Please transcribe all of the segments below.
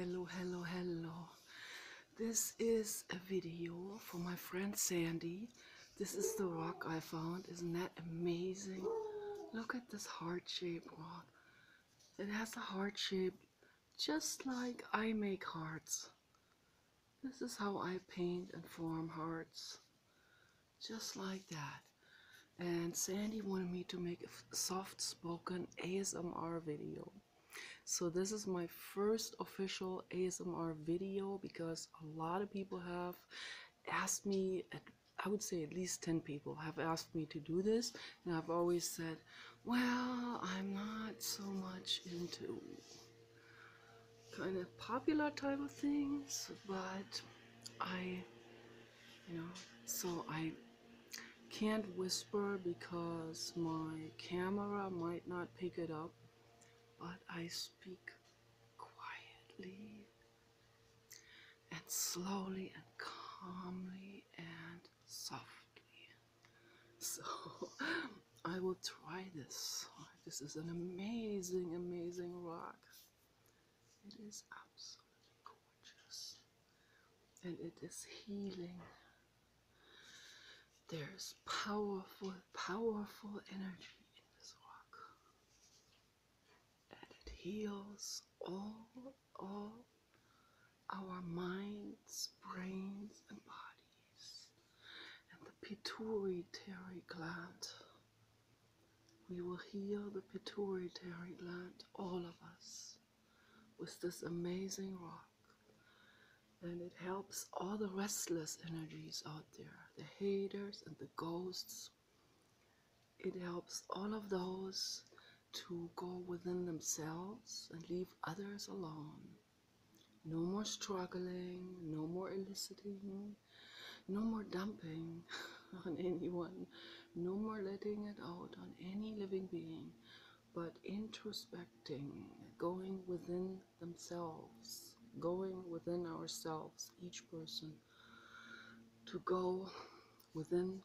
Hello. This is a video for my friend Sandy. This is the rock I found. Isn't that amazing? Look at this heart-shaped rock. It has a heart shape just like I make hearts. This is how I paint and form hearts. Just like that. And Sandy wanted me to make a soft-spoken ASMR video. So this is my first official ASMR video because a lot of people have asked me, I would say at least 10 people have asked me to do this, and I've always said, well, I'm not so much into kind of popular type of things, but so I can't whisper because my camera might not pick it up, but I speak quietly and slowly and calmly and softly. So I will try this. This is an amazing rock. It is absolutely gorgeous. And it is healing. There's powerful energy in this rock. And it heals all our minds, brains, and bodies. And the pituitary gland. We will heal the pituitary gland, all of us, with this amazing rock. And it helps all the restless energies out there, the haters and the ghosts. It helps all of those to go within themselves and leave others alone. No more struggling, no more eliciting, no more dumping on anyone, no more letting it out on any living being, but introspecting, going within themselves, going within ourselves, each person, to go within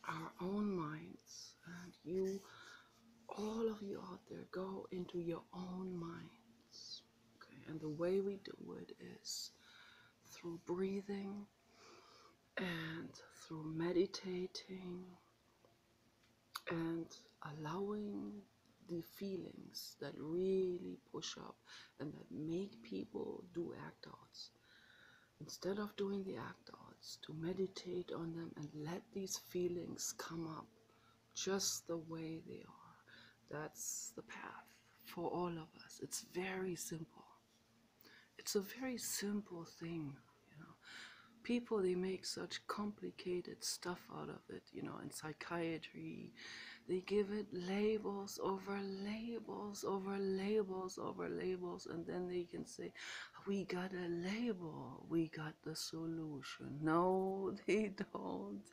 our own minds. And you, all of you out there, go into your own minds. Okay, and the way we do it is through breathing and through meditating and allowing the feelings that really push up and that make people do act outs. Instead of doing the act outs, to meditate on them and let these feelings come up just the way they are. That's the path for all of us. It's very simple. It's a very simple thing, you know. People, they make such complicated stuff out of it, you know, in psychiatry. They give it labels over labels over labels over labels, and then they can say, we got a label, we got the solution. No, they don't.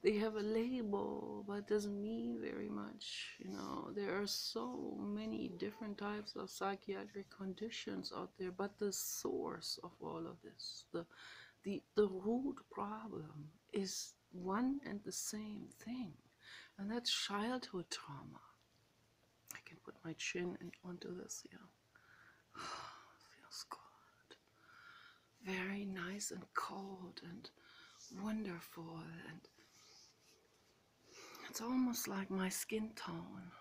They have a label, but it doesn't mean very much. You know, there are so many different types of psychiatric conditions out there, but the source of all of this, the root problem is one and the same thing, and that's childhood trauma. I can put my chin onto this here. Feels good. Very nice and cold and wonderful, and it's almost like my skin tone.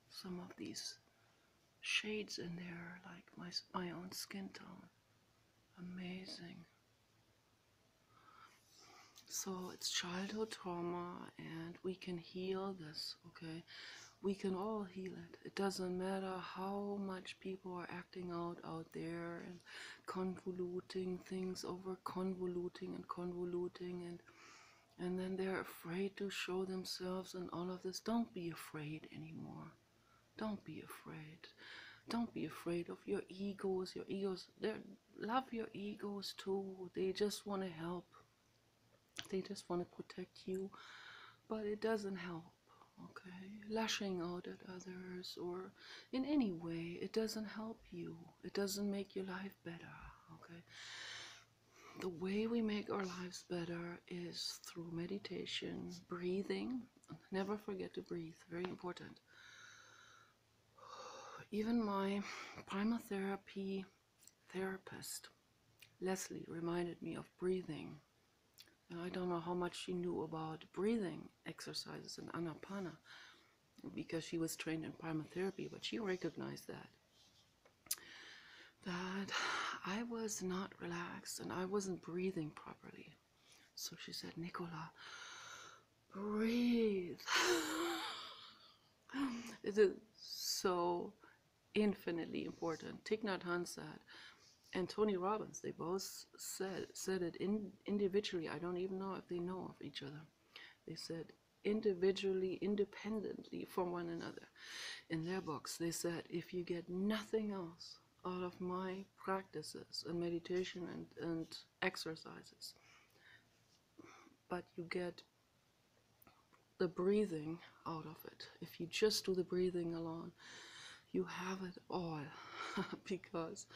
Some of these shades in there, like my own skin tone. Amazing. So it's childhood trauma, and we can heal this, okay? We can all heal it. It doesn't matter how much people are acting out there and convoluting things over convoluting and then they're afraid to show themselves and all of this. Don't be afraid anymore. Don't be afraid. Don't be afraid of your egos. Your egos, love your egos too. They just want to help. They just want to protect you, but it doesn't help. Okay, lashing out at others or in any way, it doesn't help you. It doesn't make your life better. Okay, the way we make our lives better is through meditation, breathing. Never forget to breathe, very important. Even my primatherapy therapist, Leslie, reminded me of breathing. And I don't know how much she knew about breathing exercises and Anapana because she was trained in primatherapy, but she recognized that I was not relaxed and I wasn't breathing properly. So she said, Nicola, breathe. It is so infinitely important. Thich Nhat Hanh said, and Tony Robbins, they both said it individually. I don't even know if they know of each other. They said individually, independently from one another. In their books, they said, if you get nothing else out of my practices and meditation and exercises, but you get the breathing out of it, if you just do the breathing alone, you have it all. Because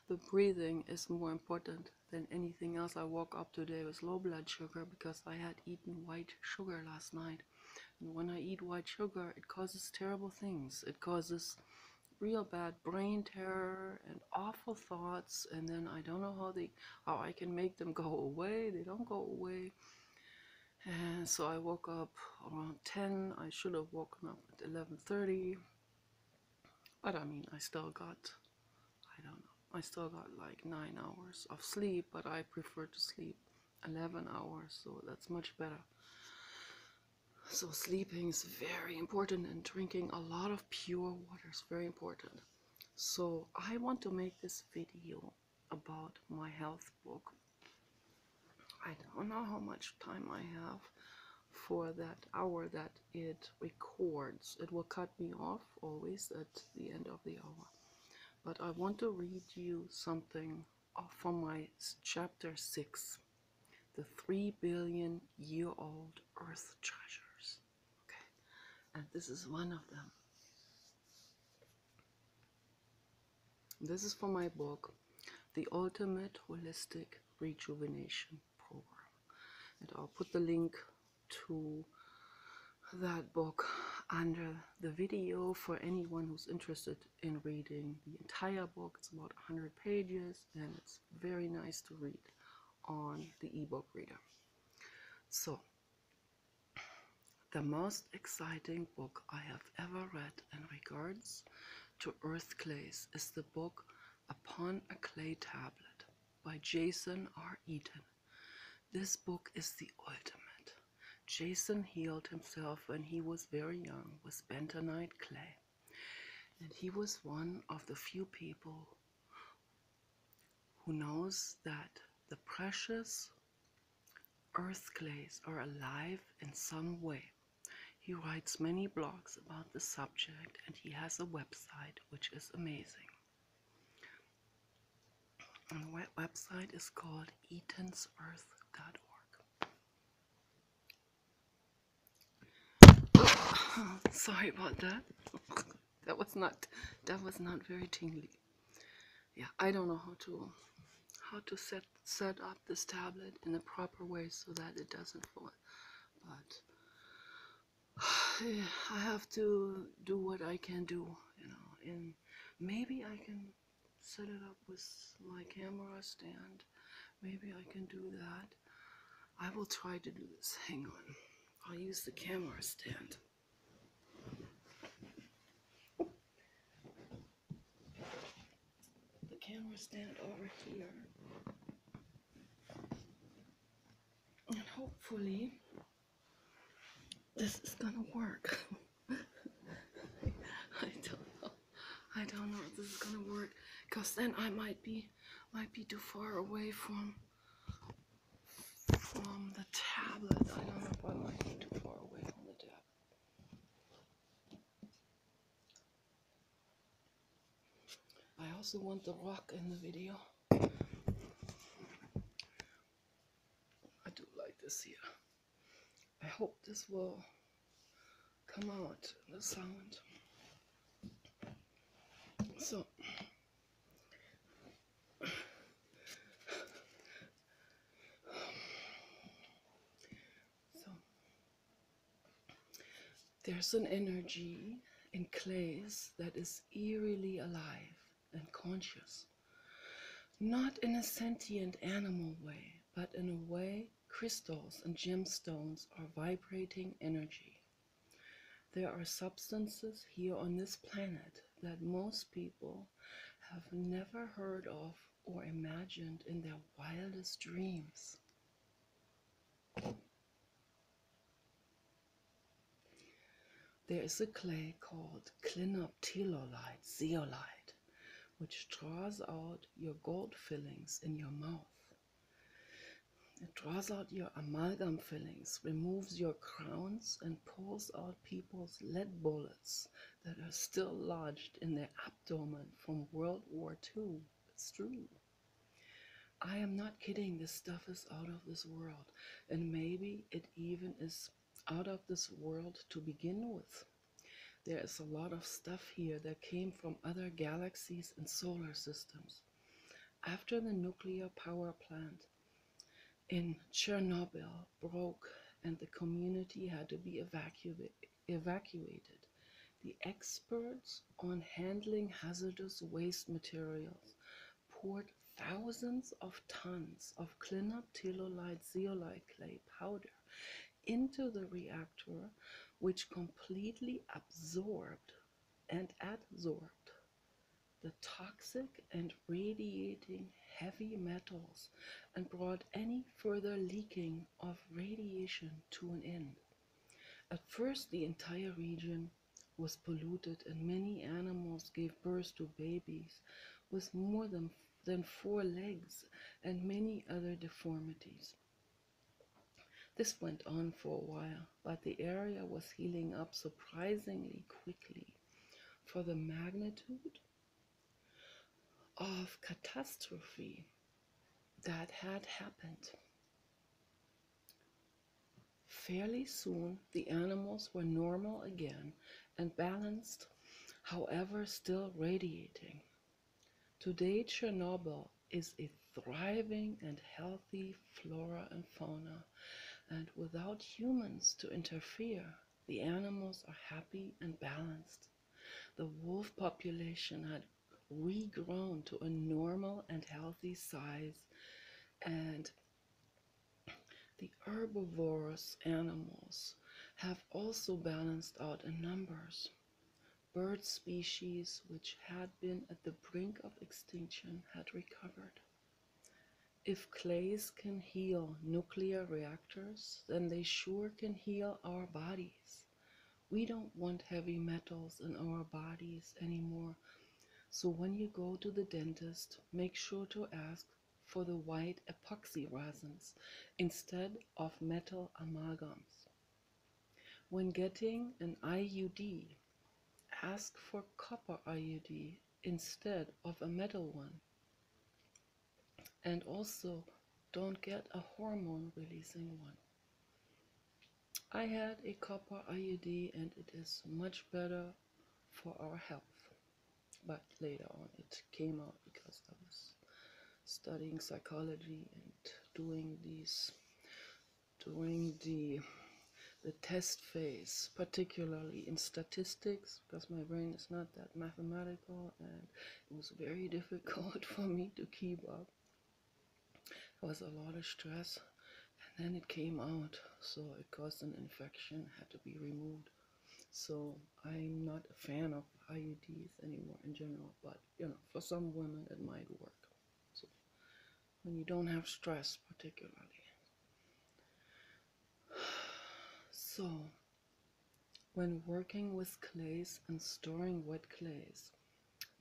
the breathing is more important than anything else. I woke up today with low blood sugar because I had eaten white sugar last night. And when I eat white sugar, it causes terrible things. It causes real bad brain terror and awful thoughts, and then I don't know how I can make them go away. They don't go away. And so I woke up around 10. I should have woken up at 11:30. But I mean, I still got like 9 hours of sleep, but I prefer to sleep 11 hours, so that's much better. So sleeping is very important, and drinking a lot of pure water is very important. So I want to make this video about my health book. I don't know how much time I have for that hour that it records. It will cut me off always at the end of the hour. But I want to read you something from my chapter 6, the 3 billion-year-old Earth treasures. Okay, and this is one of them. This is from my book, The Ultimate Holistic Rejuvenation Program. And I'll put the link to that book under the video for anyone who's interested in reading the entire book. It's about 100 pages and it's very nice to read on the ebook reader. So, the most exciting book I have ever read in regards to earth clays is the book Upon a Clay Tablet by Jason R. Eaton. This book is the ultimate. Jason healed himself when he was very young with bentonite clay, and he was one of the few people who knows that the precious earth clays are alive in some way. He writes many blogs about the subject, and he has a website which is amazing. And the website is called eatonsearth.org. Sorry about that. That was not very tingly. Yeah, I don't know how to set up this tablet in a proper way so that it doesn't fall. But I have to do what I can do, and maybe I can set it up with my camera stand. Maybe I can do that. I will try to do this. Hang on. I'll use the camera stand. The camera stand over here. And hopefully this is gonna work. I don't know if this is gonna work, because then I might be too far away from the tablet. I don't know if I might be too far away from the tablet. I also want the rock in the video. I do like this here. I hope this will come out, the sound. So there's an energy in clays that is eerily alive and conscious, not in a sentient animal way, but in a way crystals and gemstones are vibrating energy. There are substances here on this planet that most people have never heard of or imagined in their wildest dreams. There is a clay called clinoptilolite zeolite, which draws out your gold fillings in your mouth. It draws out your amalgam fillings, removes your crowns, and pulls out people's lead bullets that are still lodged in their abdomen from World War II. It's true. I am not kidding, this stuff is out of this world, and maybe it even is out of this world to begin with. There is a lot of stuff here that came from other galaxies and solar systems. After the nuclear power plant in Chernobyl broke and the community had to be evacuated, the experts on handling hazardous waste materials poured thousands of tons of clinoptilolite zeolite clay powder into the reactor, which completely absorbed and adsorbed the toxic and radiating heavy metals and brought any further leaking of radiation to an end. At first, the entire region was polluted and many animals gave birth to babies with more than 4 legs and many other deformities. This went on for a while, but the area was healing up surprisingly quickly for the magnitude of catastrophe that had happened. Fairly soon, the animals were normal again and balanced, however still radiating. Today, Chernobyl is a thriving and healthy flora and fauna, and without humans to interfere, the animals are happy and balanced. The wolf population had regrown to a normal and healthy size, and the herbivorous animals have also balanced out in numbers. Bird species which had been at the brink of extinction had recovered. If clays can heal nuclear reactors, then they sure can heal our bodies. We don't want heavy metals in our bodies anymore. So when you go to the dentist, make sure to ask for the white epoxy resins instead of metal amalgams. When getting an IUD, ask for copper IUD instead of a metal one. And also, don't get a hormone-releasing one. I had a copper IUD and it is much better for our health. But later on it came out because I was studying psychology and doing the test phase, particularly in statistics, because my brain is not that mathematical and it was very difficult for me to keep up. There was a lot of stress, and then it came out, so it caused an infection, had to be removed. So I'm not a fan of IUDs anymore in general, but for some women it might work. So when you don't have stress particularly. So when working with clays and storing wet clays,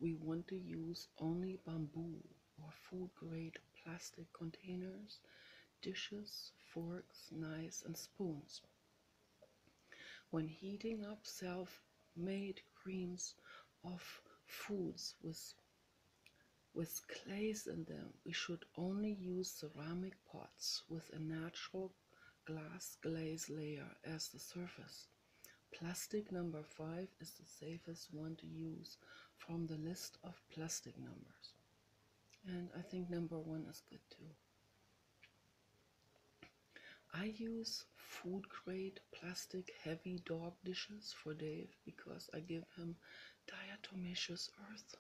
we want to use only bamboo or food-grade plastic containers, dishes, forks, knives, and spoons. When heating up self-made creams of foods with clays in them, we should only use ceramic pots with a natural glass glaze layer as the surface. Plastic number 5 is the safest one to use from the list of plastic numbers. And I think number 1 is good too. I use food grade plastic heavy dog dishes for Dave because I give him diatomaceous earth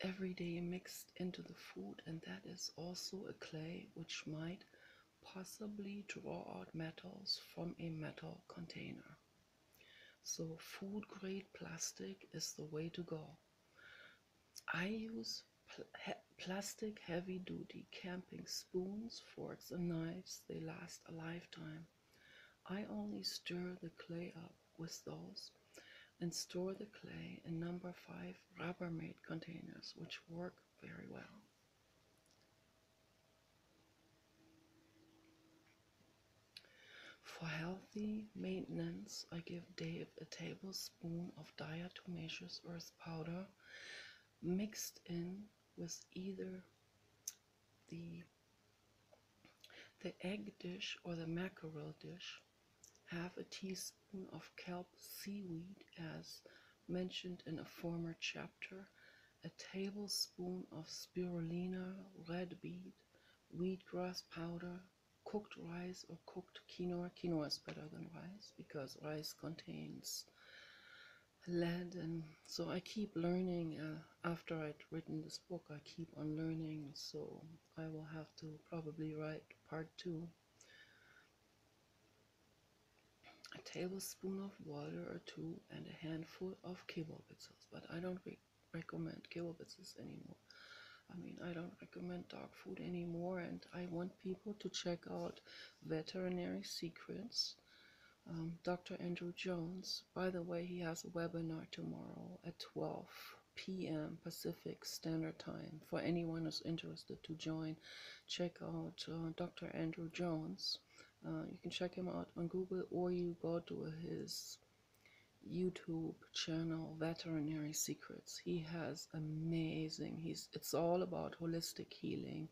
every day mixed into the food, and that is also a clay which might possibly draw out metals from a metal container. So food grade plastic is the way to go. I use plastic heavy duty camping spoons, forks and knives. They last a lifetime. I only stir the clay up with those and store the clay in number 5 Rubbermaid containers, which work very well. For healthy maintenance, I give Dave a tablespoon of diatomaceous earth powder mixed in with either the egg dish or the mackerel dish. Half a teaspoon of kelp seaweed, as mentioned in a former chapter, a tablespoon of spirulina, red beet, wheatgrass powder, cooked rice or cooked quinoa. Quinoa is better than rice because rice contains lead, and so I keep learning. After I'd written this book, I keep on learning, so I will have to probably write part 2. A tablespoon of water or 2 and a handful of kibobitzels, but I don't recommend kibobitzels anymore. I mean, I don't recommend dog food anymore, and I want people to check out Veterinary Secrets. Dr. Andrew Jones, by the way, he has a webinar tomorrow at 12 p.m. Pacific Standard Time. For anyone who's interested to join, check out Dr. Andrew Jones. You can check him out on Google, or you go to his YouTube channel, Veterinary Secrets. He has amazing, it's all about holistic healing.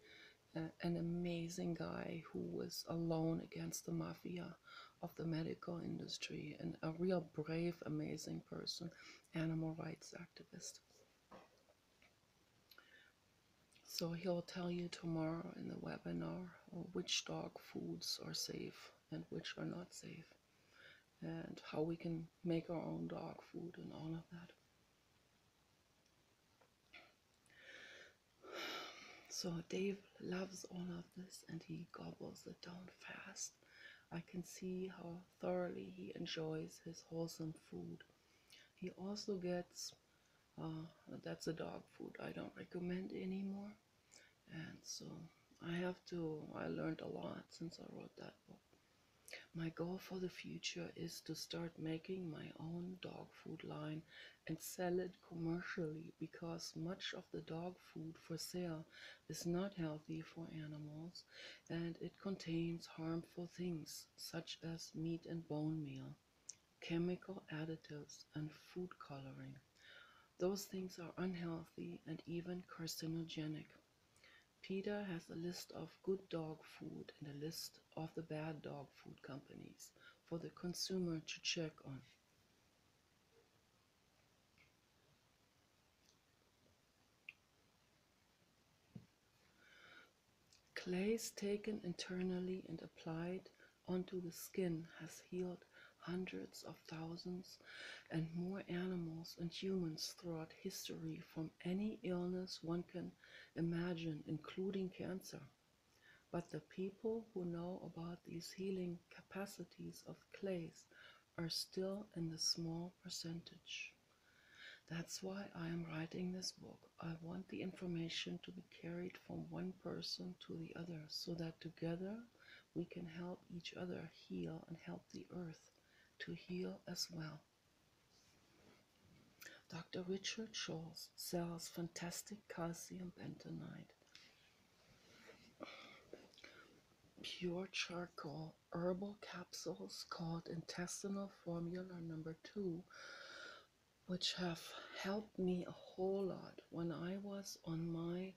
An amazing guy who was alone against the mafia of the medical industry, and a real brave, amazing person, animal rights activist. So he'll tell you tomorrow in the webinar which dog foods are safe and which are not safe, and how we can make our own dog food and all of that. So Dave loves all of this, and he gobbles it down fast. I can see how thoroughly he enjoys his wholesome food. He also gets, that's a dog food I don't recommend anymore. And so I learned a lot since I wrote that book. My goal for the future is to start making my own dog food line and sell it commercially, because much of the dog food for sale is not healthy for animals, and it contains harmful things such as meat and bone meal, chemical additives, and food coloring. Those things are unhealthy and even carcinogenic. PETA has a list of good dog food and a list of the bad dog food companies for the consumer to check on. Clays taken internally and applied onto the skin has healed hundreds of thousands and more animals and humans throughout history from any illness one can imagine, including cancer. But the people who know about these healing capacities of clays are still in the small percentage. That's why I am writing this book. I want the information to be carried from one person to the other, so that together we can help each other heal and help the earth to heal as well. Dr. Richard Scholl's sells fantastic calcium bentonite, pure charcoal herbal capsules called Intestinal Formula Number 2, which have helped me a whole lot when I was on my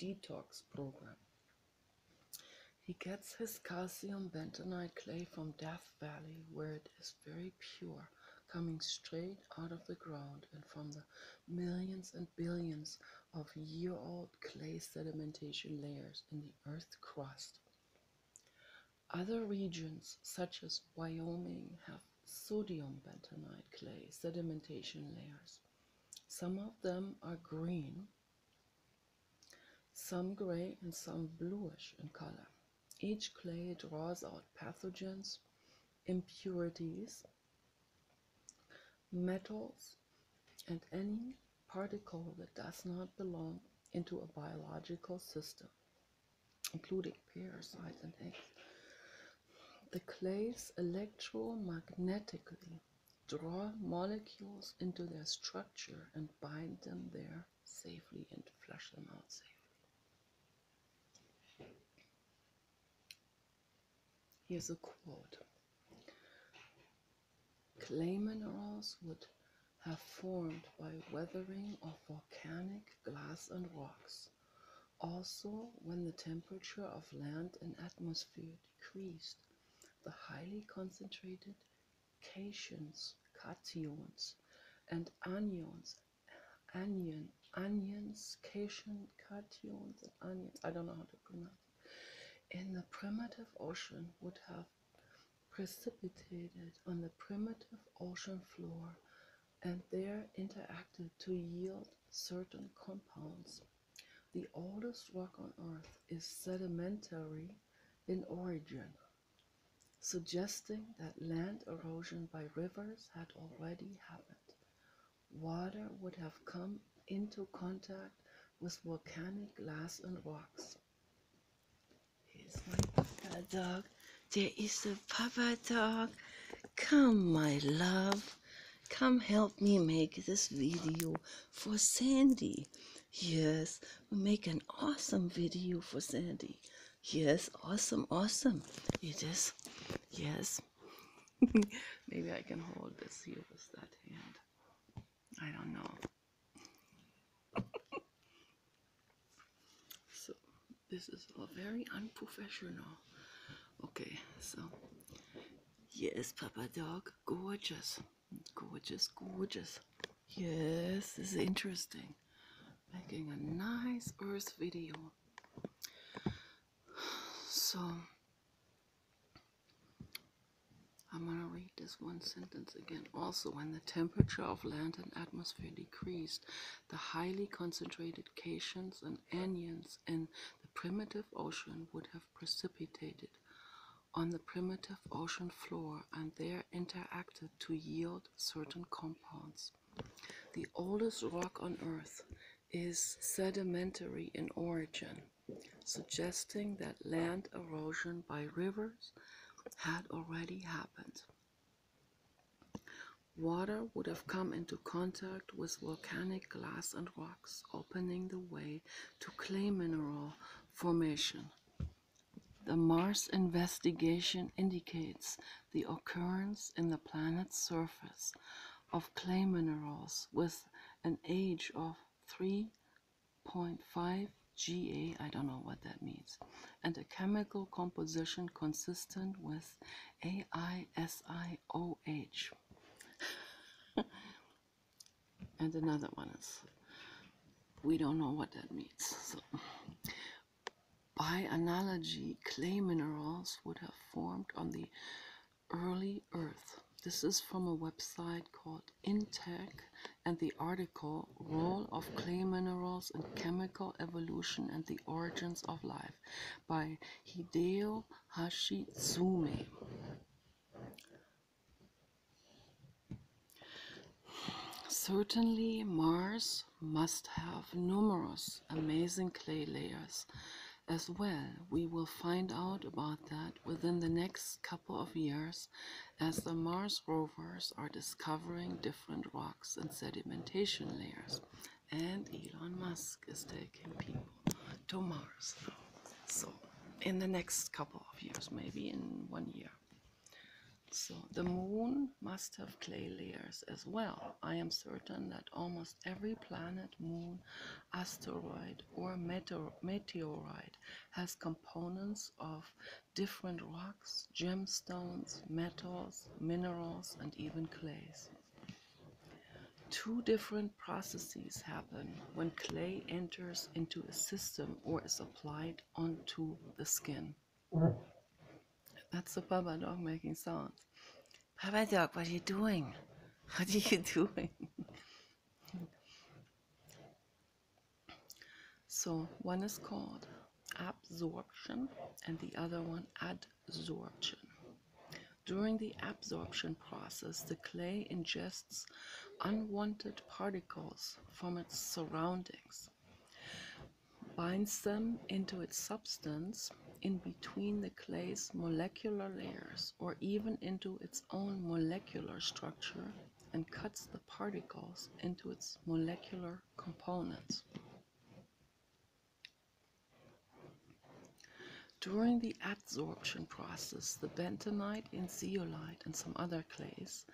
detox program. He gets his calcium bentonite clay from Death Valley, where it is very pure, coming straight out of the ground and from the millions and billions of year-old clay sedimentation layers in the earth crust. Other regions, such as Wyoming, have sodium bentonite clay sedimentation layers. Some of them are green, some gray, and some bluish in color. Each clay draws out pathogens, impurities, metals, and any particle that does not belong into a biological system, including parasites and eggs. The clays electromagnetically draw molecules into their structure and bind them there safely and flush them out safely. Here's a quote. Clay minerals would have formed by weathering of volcanic glass and rocks. Also, when the temperature of land and atmosphere decreased, the highly concentrated cations, and anions, I don't know how to pronounce it, in the primitive ocean would have precipitated on the primitive ocean floor and there interacted to yield certain compounds. The oldest rock on Earth is sedimentary in origin, suggesting that land erosion by rivers had already happened. Water would have come into contact with volcanic glass and rocks. Here's my papa dog. There is a papa dog. Come, my love. Come help me make this video for Sandy. Yes, we make an awesome video for Sandy. Yes, awesome, awesome. It is. Yes. Maybe I can hold this here with that hand. I don't know. So, this is all very unprofessional. Okay, so, yes, Papa Dog, gorgeous. Gorgeous, gorgeous. Yes, this is interesting. Making a nice Earth video. So, I'm going to read this one sentence again. Also, when the temperature of land and atmosphere decreased, the highly concentrated cations and anions in the primitive ocean would have precipitated on the primitive ocean floor and there interacted to yield certain compounds. The oldest rock on Earth is sedimentary in origin, suggesting that land erosion by rivers had already happened. Water would have come into contact with volcanic glass and rocks, opening the way to clay mineral formation. The Mars investigation indicates the occurrence in the planet's surface of clay minerals with an age of 3.5 Ga, I don't know what that means, and a chemical composition consistent with AiSiOH. And another one is, we don't know what that means. So, by analogy, clay minerals would have formed on the early Earth. This is from a website called Intech, and the article, Role of Clay Minerals in Chemical Evolution and the Origins of Life, by Hideo Hashitsume. Certainly, Mars must have numerous amazing clay layers as well. We will find out about that within the next couple of years as the Mars rovers are discovering different rocks and sedimentation layers. And Elon Musk is taking people to Mars. So, in the next couple of years, maybe in 1 year. So the moon must have clay layers as well. I am certain that almost every planet, moon, asteroid, or meteorite has components of different rocks, gemstones, metals, minerals, and even clays. Two different processes happen when clay enters into a system or is applied onto the skin. That's the Papa Dog making sounds. Papa Dog, what are you doing? What are you doing? So one is called absorption and the other one adsorption. During the absorption process, the clay ingests unwanted particles from its surroundings, binds them into its substance in between the clay's molecular layers or even into its own molecular structure, and cuts the particles into its molecular components. During the adsorption process, the bentonite in zeolite and some other clays,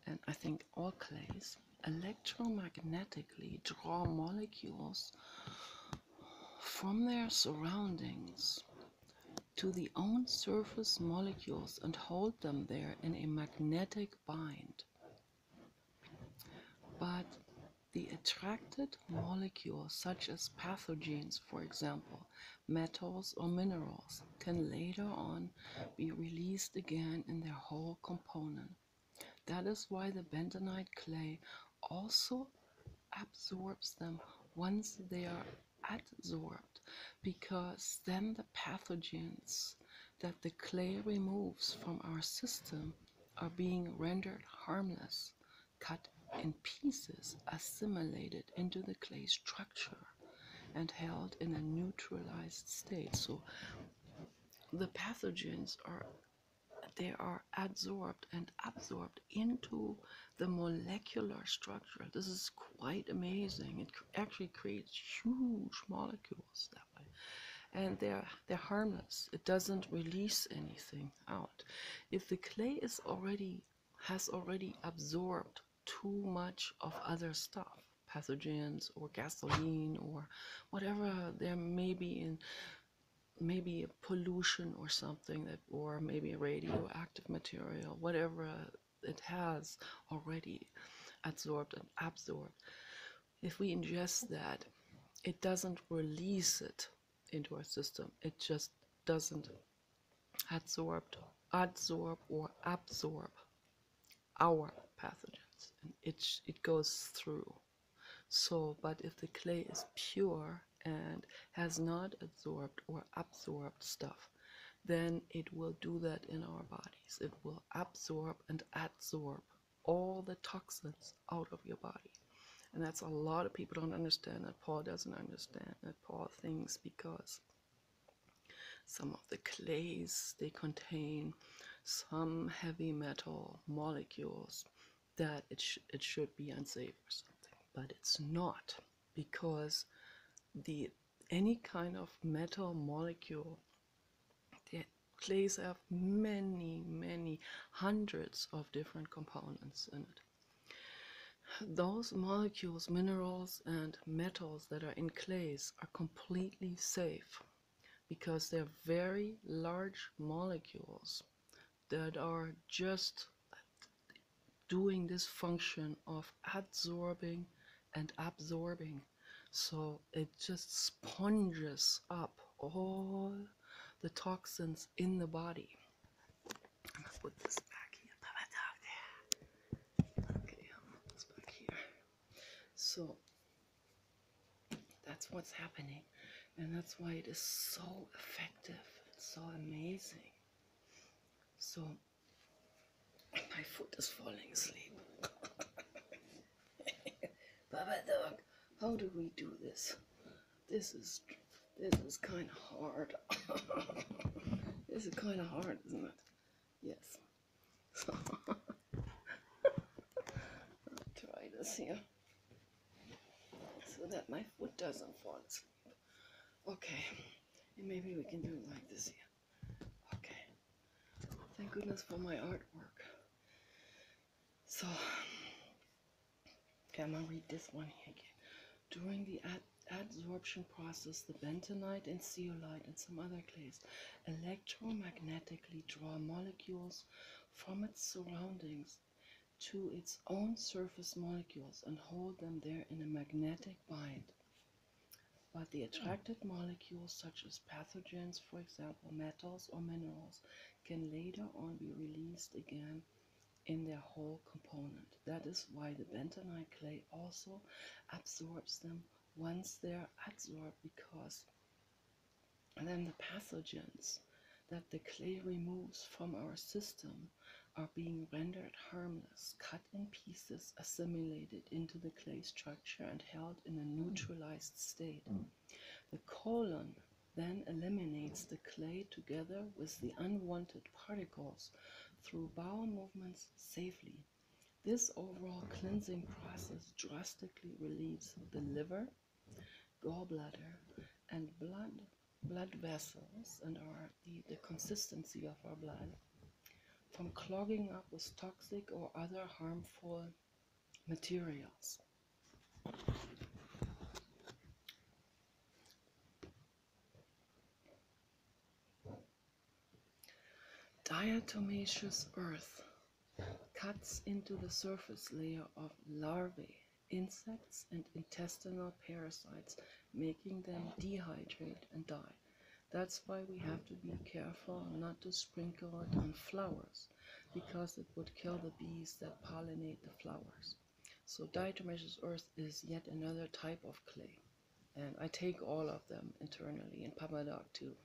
and I think all clays, electromagnetically draw molecules from their surroundings to the own surface molecules and hold them there in a magnetic bind. But the attracted molecules, such as pathogens, for example, metals or minerals, can later on be released again in their whole component. That is why the bentonite clay also absorbs them once they are adsorbed, because then the pathogens that the clay removes from our system are being rendered harmless, cut in pieces, assimilated into the clay structure, and held in a neutralized state. So the pathogens are adsorbed and absorbed into the molecular structure. This is quite amazing. It actually creates huge molecules that way. And they're harmless. It doesn't release anything out. If the clay has already absorbed too much of other stuff, pathogens or gasoline or whatever there may be in, maybe a pollution or something, that, or maybe a radioactive material, whatever it has already absorbed and absorbed. If we ingest that, it doesn't release it into our system. It just doesn't adsorb or absorb our pathogens, and it goes through. So, but if the clay is pure and has not absorbed or absorbed stuff, then it will do that in our bodies. It will absorb and adsorb all the toxins out of your body. And that's a lot of people don't understand, that Paul doesn't understand, that Paul thinks because some of the clays, they contain some heavy metal molecules, that it should be unsafe or something. But it's not, because any kind of metal molecule, the clays have many hundreds of different components in it. Those molecules, minerals and metals that are in clays, are completely safe, because they're very large molecules that are just doing this function of adsorbing and absorbing. So it just sponges up all the toxins in the body. I'm gonna put this back here. Okay, it's back here. So that's what's happening, and that's why it is so effective. It's so amazing. So my foot is falling asleep. Baba Dog, how do we do this? This is kind of hard. This is kind of hard, isn't it? Yes. So I'll try this here, so that my foot doesn't fall asleep. Okay, and maybe we can do it like this here. Okay. Thank goodness for my artwork. So, okay, I'm gonna read this one here again. During the adsorption process, the bentonite and zeolite and some other clays electromagnetically draw molecules from its surroundings to its own surface molecules and hold them there in a magnetic bind. but the attracted molecules, such as pathogens, for example, metals or minerals, can later on be released again in their whole component. That is why the bentonite clay also absorbs them once they're absorbed, because then the pathogens that the clay removes from our system are being rendered harmless, cut in pieces, assimilated into the clay structure, and held in a neutralized state. The colon then eliminates the clay together with the unwanted particles through bowel movements safely. This overall cleansing process drastically relieves the liver, gallbladder, and blood vessels, and the consistency of our blood from clogging up with toxic or other harmful materials. Diatomaceous earth cuts into the surface layer of larvae, insects, and intestinal parasites, making them dehydrate and die. That's why we have to be careful not to sprinkle it on flowers, because it would kill the bees that pollinate the flowers. So diatomaceous earth is yet another type of clay, and I take all of them internally in Papa Dog too.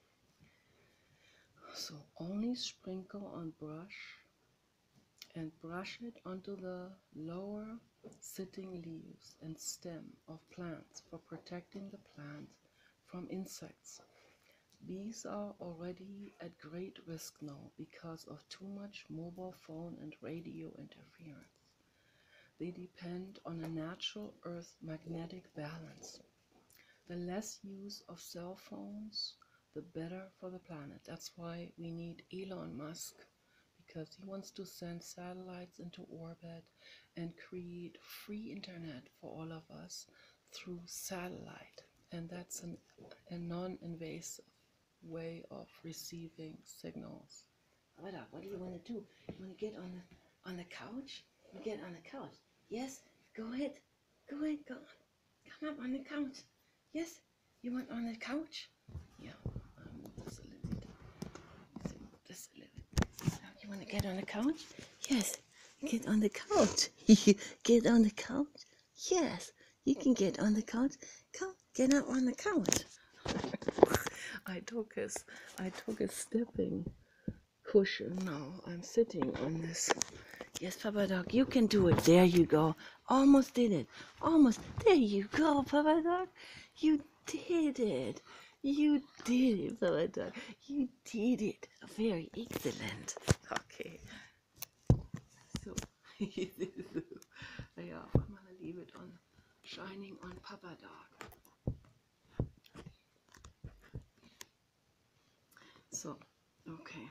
So only sprinkle on brush and brush it onto the lower sitting leaves and stem of plants for protecting the plant from insects. Bees are already at great risk now because of too much mobile phone and radio interference. They depend on a natural earth magnetic balance. The less use of cell phones, the better for the planet. That's why we need Elon Musk, because he wants to send satellites into orbit and create free internet for all of us through satellite. And that's a non-invasive way of receiving signals. What do you want to do? You want to get on the couch? You get on the couch. Yes? Go ahead. Go ahead. Go on. Come up on the couch. Yes? You want on the couch? Yeah. Move this a little bit. Move this a little bit. Now, you want to get on the couch? Yes. Get on the couch. Get on the couch? Yes. You can get on the couch. Come, get up on the couch. I took a stepping cushion. Now I'm sitting on this. Yes, Papa Dog, you can do it. There you go. Almost did it. Almost. There you go, Papa Dog. You did it. You did it, Papa Dog. You did it. Very excellent. Okay. So, yeah, I'm gonna leave it on shining on Papa Dog. So, okay.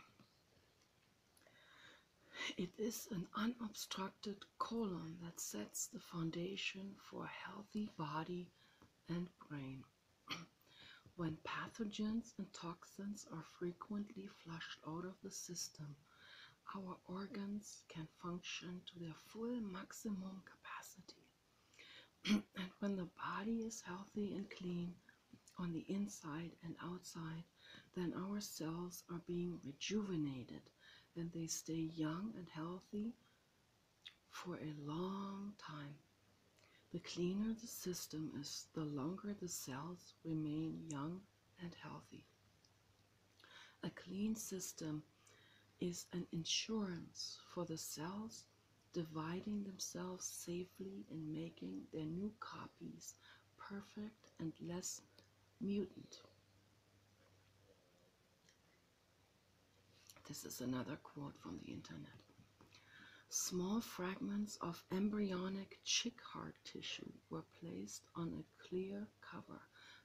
It is an unobstructed colon that sets the foundation for a healthy body and brain. When pathogens and toxins are frequently flushed out of the system, our organs can function to their full maximum capacity. And when the body is healthy and clean on the inside and outside, then our cells are being rejuvenated and they stay young and healthy for a long time. The cleaner the system is, the longer the cells remain young and healthy. A clean system is an insurance for the cells dividing themselves safely and making their new copies perfect and less mutant. This is another quote from the internet. Small fragments of embryonic chick heart tissue were placed on a clear cover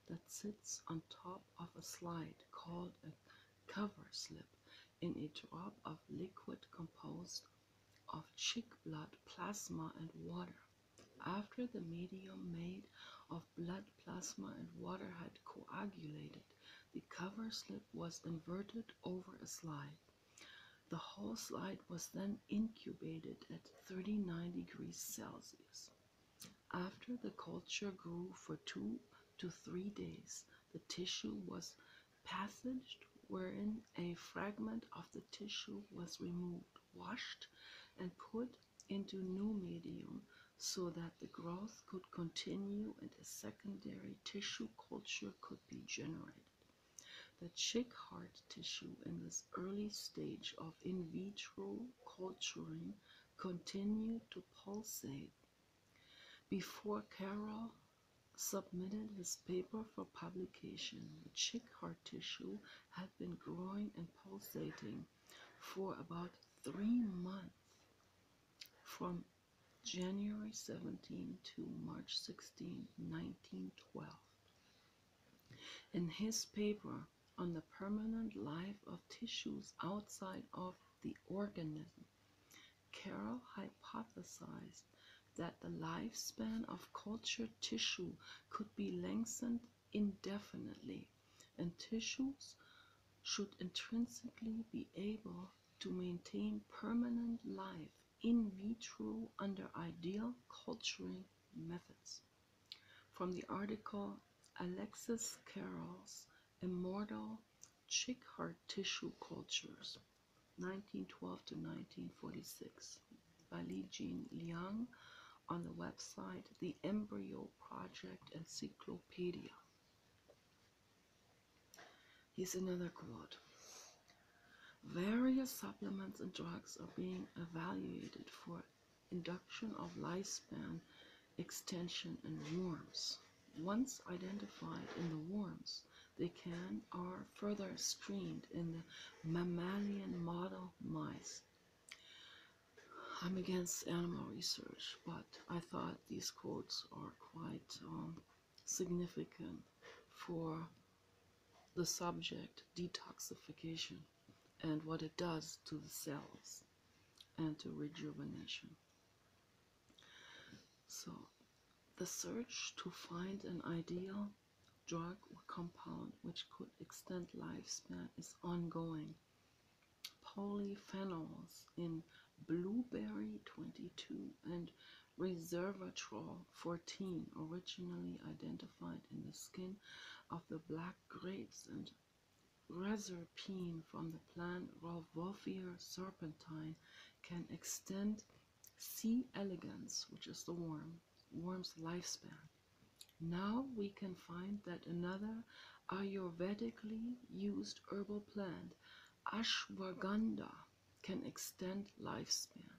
that sits on top of a slide called a cover slip in a drop of liquid composed of chick blood, plasma, and water. After the medium made of blood, plasma, and water had coagulated, the cover slip was inverted over a slide. The whole slide was then incubated at 39 degrees Celsius. After the culture grew for 2 to 3 days, the tissue was passaged, wherein a fragment of the tissue was removed, washed, and put into new medium so that the growth could continue and a secondary tissue culture could be generated. The chick heart tissue in this early stage of in vitro culturing continued to pulsate. Before Carroll submitted his paper for publication, the chick heart tissue had been growing and pulsating for about 3 months, from January 17 to March 16, 1912. In his paper on the permanent life of tissues outside of the organism, Carroll hypothesized that the lifespan of cultured tissue could be lengthened indefinitely, and tissues should intrinsically be able to maintain permanent life in vitro under ideal culturing methods. From the article Alexis Carroll's Immortal Chick Heart Tissue Cultures, 1912 to 1946, by Li Jin Liang, on the website The Embryo Project Encyclopedia. Here's another quote. Various supplements and drugs are being evaluated for induction of lifespan extension in worms. Once identified in the worms, they are further screened in the mammalian model mice. I'm against animal research, but I thought these quotes are quite significant for the subject, detoxification, and what it does to the cells and to rejuvenation. So, the search to find an ideal drug or compound which could extend lifespan is ongoing. Polyphenols in blueberry 22 and resveratrol 14, originally identified in the skin of the black grapes, and reserpine from the plant Rauwolfia serpentine, can extend C. elegans, which is the worm's lifespan. Now we can find that another Ayurvedically used herbal plant, ashwagandha, can extend lifespan.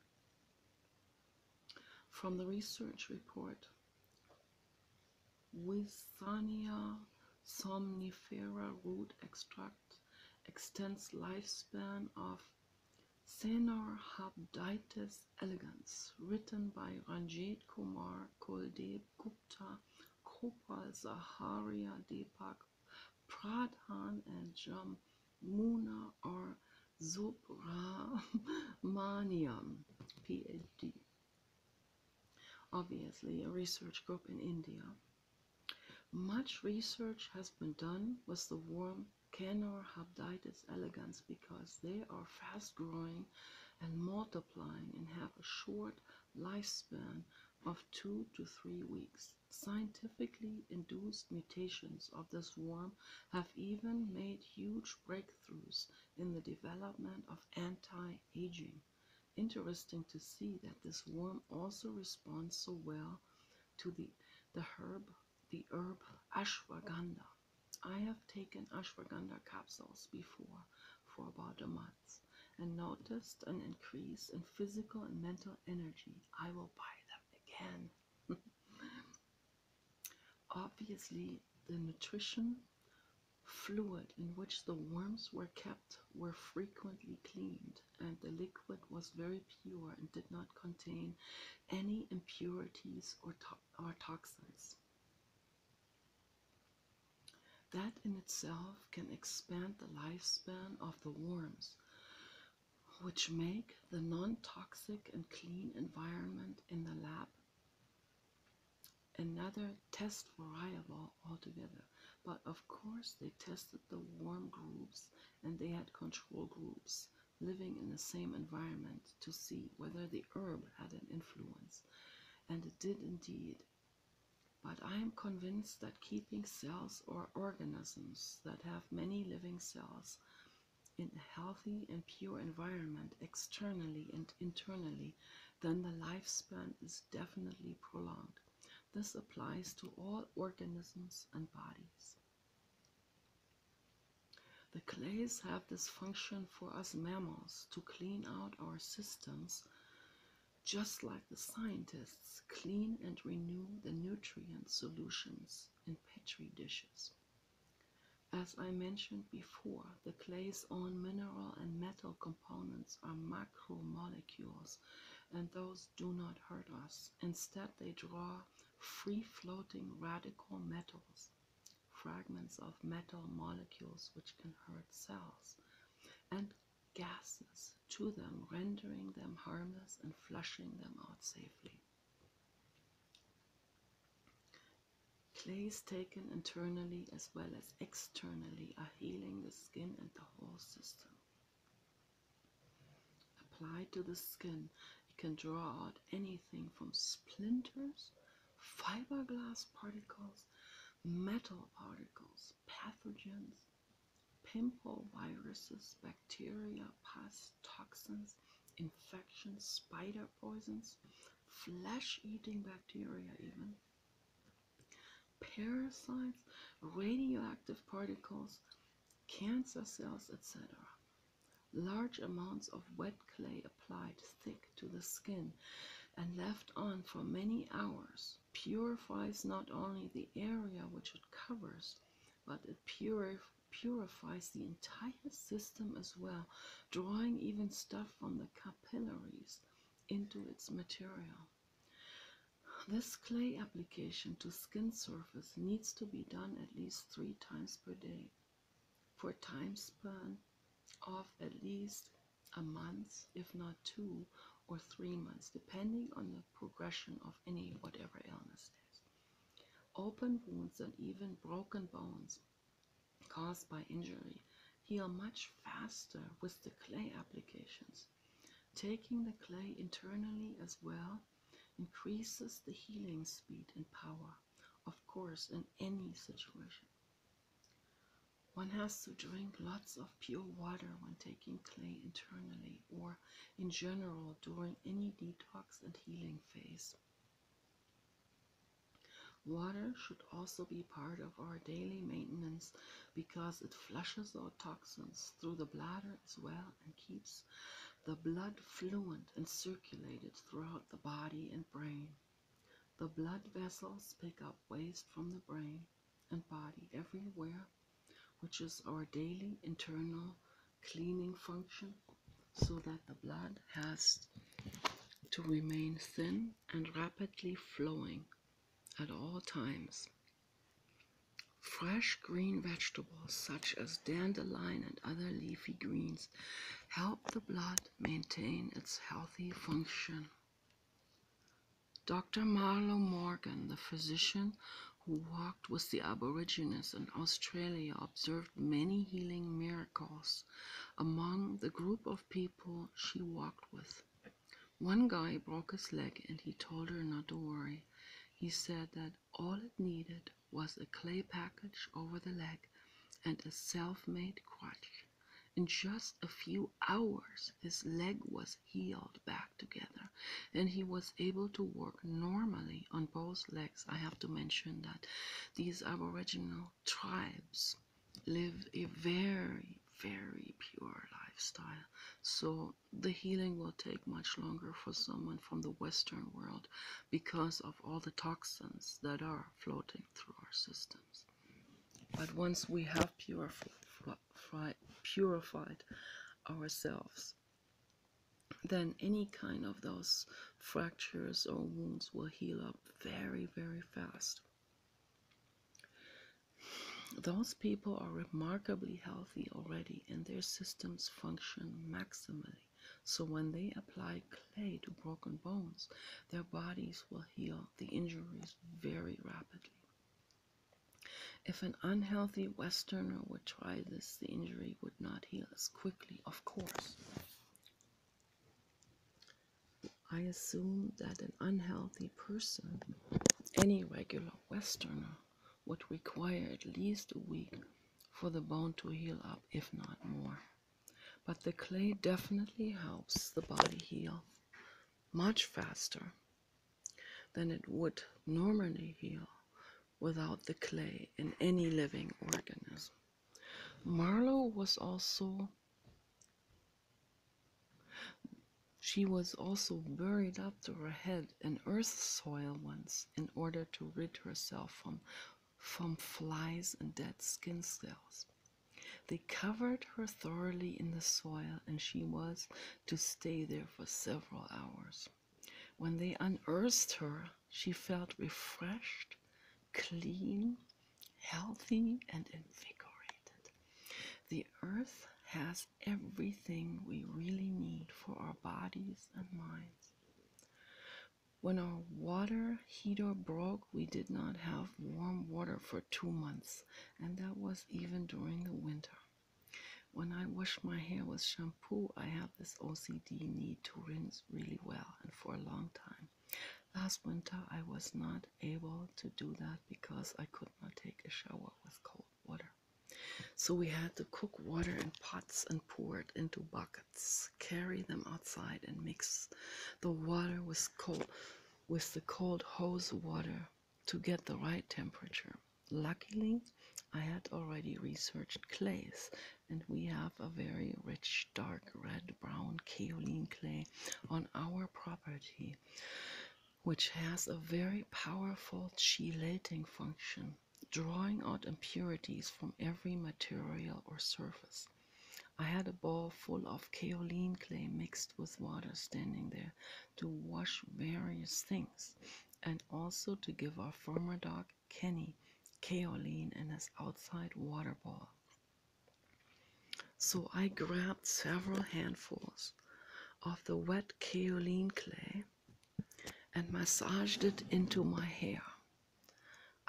From the research report, Withania somnifera root extract extends lifespan of Caenorhabditis elegans, written by Ranjit Kumar, Kuldeep Gupta, Gopal Zaharia Deepak Pradhan, and Jamuna R. Subramaniam, PhD. Obviously, a research group in India. Much research has been done with the worm Caenorhabditis elegans because they are fast growing and multiplying and have a short lifespan of 2 to 3 weeks. Scientifically induced mutations of this worm have even made huge breakthroughs in the development of anti-aging. Interesting to see that this worm also responds so well to the herb ashwagandha. I have taken ashwagandha capsules before for about a month and noticed an increase in physical and mental energy. I will buy them again. Obviously, the nutrition fluid in which the worms were kept were frequently cleaned, and the liquid was very pure and did not contain any impurities or toxins. That in itself can expand the lifespan of the worms, which make the non-toxic and clean environment in the lab another test variable altogether. But of course they tested the worm groups, and they had control groups living in the same environment to see whether the herb had an influence, and it did indeed. But I am convinced that keeping cells or organisms that have many living cells in a healthy and pure environment externally and internally, then the lifespan is definitely prolonged. This applies to all organisms and bodies. The clays have this function for us mammals to clean out our systems, just like the scientists clean and renew the nutrient solutions in petri dishes. As I mentioned before, the clay's own mineral and metal components are macromolecules, and those do not hurt us. Instead, they draw free-floating radical metals, fragments of metal molecules which can hurt cells, and gases to them, rendering them harmless and flushing them out safely. Clays taken internally as well as externally are healing the skin and the whole system. Applied to the skin, it can draw out anything from splinters, fiberglass particles, metal particles, pathogens, pimple viruses, bacteria, pus, toxins, infections, spider poisons, flesh-eating bacteria even, parasites, radioactive particles, cancer cells, etc. Large amounts of wet clay applied thick to the skin and left on for many hours purifies not only the area which it covers, but it purifies the entire system as well, drawing even stuff from the capillaries into its material. This clay application to skin surface needs to be done at least 3 times per day for a time span of at least a month, if not 2 or 3 months, depending on the progression of any whatever illness it is. Open wounds and even broken bones caused by injury heal much faster with the clay applications. Taking the clay internally as well increases the healing speed and power, of course, in any situation. One has to drink lots of pure water when taking clay internally or in general during any detox and healing phase. Water should also be part of our daily maintenance because it flushes out toxins through the bladder as well and keeps the blood fluent and circulated throughout the body and brain. The blood vessels pick up waste from the brain and body everywhere, which is our daily internal cleaning function, so that the blood has to remain thin and rapidly flowing at all times. Fresh green vegetables such as dandelion and other leafy greens help the blood maintain its healthy function. Dr. Marlo Morgan, the physician who walked with the Aborigines in Australia, observed many healing miracles among the group of people she walked with. One guy broke his leg and he told her not to worry. He said that all it needed was a clay package over the leg and a self-made crutch. In just a few hours, his leg was healed back together, and he was able to work normally on both legs. I have to mention that these Aboriginal tribes live a very, very pure lifestyle, so the healing will take much longer for someone from the Western world because of all the toxins that are floating through our systems. But once we have purified ourselves, then any kind of those fractures or wounds will heal up very, very fast. Those people are remarkably healthy already and their systems function maximally. So when they apply clay to broken bones, their bodies will heal the injuries very rapidly. If an unhealthy Westerner would try this, the injury would not heal as quickly, of course. I assume that an unhealthy person Any regular Westerner would require at least a week for the bone to heal up, if not more. But the clay definitely helps the body heal much faster than it would normally heal without the clay in any living organism. She was also buried up to her head in earth soil once in order to rid herself from flies and dead skin cells. They covered her thoroughly in the soil, and she was to stay there for several hours. When they unearthed her, she felt refreshed, clean, healthy, and invigorated. The earth has everything we really need for our bodies and minds. When our water heater broke, we did not have warm water for 2 months, and that was even during the winter. When I wash my hair with shampoo, I have this OCD need to rinse really well and for a long time. Last winter, I was not able to do that because I could not take a shower with cold water. So we had to cook water in pots and pour it into buckets, carry them outside and mix the water with the cold hose water to get the right temperature. Luckily, I had already researched clays, and we have a very rich, dark red, brown kaolin clay on our property, which has a very powerful chelating function, drawing out impurities from every material or surface. I had a bowl full of kaolin clay mixed with water standing there to wash various things, and also to give our former dog Kenny kaolin in his outside water bowl. So I grabbed several handfuls of the wet kaolin clay and massaged it into my hair.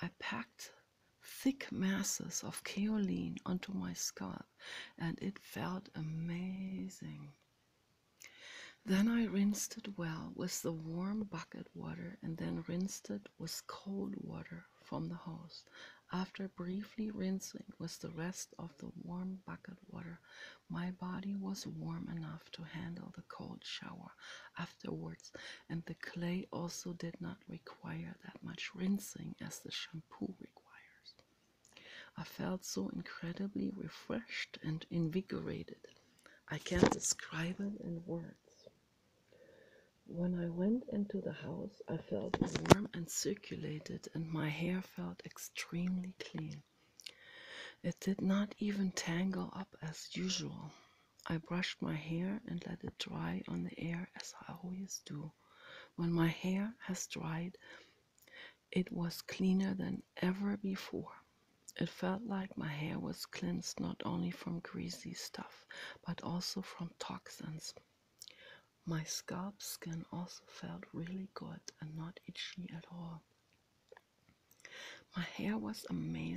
I packed thick masses of kaolin onto my scalp, and it felt amazing. Then I rinsed it well with the warm bucket water and then rinsed it with cold water from the hose. After briefly rinsing with the rest of the warm bucket water, my body was warm enough to handle the cold shower afterwards, and the clay also did not require that much rinsing as the shampoo requires. I felt so incredibly refreshed and invigorated. I can't describe it in words. When I went into the house, I felt warm and circulated, and my hair felt extremely clean. It did not even tangle up as usual. I brushed my hair and let it dry on the air as I always do. When my hair has dried, it was cleaner than ever before. It felt like my hair was cleansed not only from greasy stuff, but also from toxins. My scalp skin also felt really good and not itchy at all. My hair was amazing.